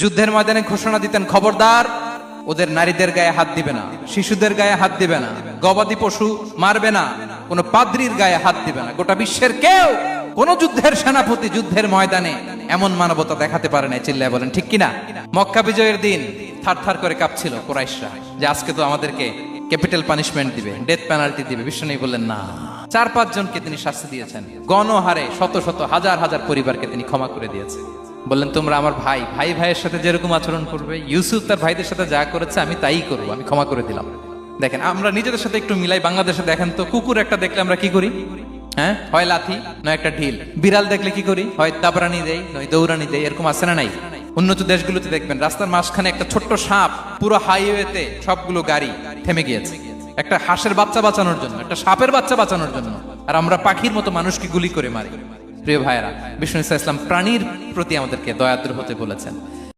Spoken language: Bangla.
যুদ্ধের ময়দানে ঘোষণা দিতেন, খবরদার ওদের নারীদের গায়ে হাত দিবে না, শিশুদের গায়ে হাত দিবে না, গবাদি পশু মারবে না, কোনো পাদ্রীর গায়ে হাত দিবে না। গোটা বিশ্বের কেউ কোন যুদ্ধের সেনাপতি যুদ্ধের ময়দানে এমন মানবতা দেখাতে পারে না। চিল্লায় বলেন ঠিক কিনা? মক্কা বিজয়ের দিন থারথার করে কাঁপছিল কুরাইশরা যে আজকে তো আমাদেরকে ক্যাপিটাল পানিশমেন্ট দিবে, ডেথ পেনাল্টি দিবে। বিষ্ণু বললেন না। 4-5 জনকে তিনি শাস্তি দিয়েছেন, গণহারে শত শত হাজার হাজার পরিবারকে তিনি ক্ষমা করে দিয়েছেন। বললেন তোমরা আমার ভাই, ভাই ভাইয়ের সাথে যেরকম আচরণ করবে, ইউসুফ তার ভাইদের সাথে যা করেছে আমি তাই করবো, আমি ক্ষমা করে দিলাম। দেখেন আমরা নিজেদের সাথে একটু মিলাই। বাংলাদেশে দেখেন তো, কুকুর একটা দেখলে আমরা কি করি? হ্যাঁ, হয় লাথি নয় একটা ঢিল। বিড়াল দেখলে কি করি? হয় দাবরানি দেই নয় দৌড়ানি দেই। এরকম আছে না নাই? উন্নত দেশগুলোতে দেখবেন রাস্তার মাঝখানে একটা ছোট্ট সাপ, পুরো হাইওয়েতে সবগুলো গাড়ি থেমে গিয়েছে একটা হাঁসের বাচ্চা বাঁচানোর জন্য, একটা সাপের বাচ্চা বাঁচানোর জন্য। আর আমরা পাখির মতো মানুষকে গুলি করে মারি। প্রিয় ভাইয়েরা, বিষ্ণু ইসা ইসলাম প্রাণীর প্রতি আমাদেরকে দয়াদ্র হতে বলেছেন।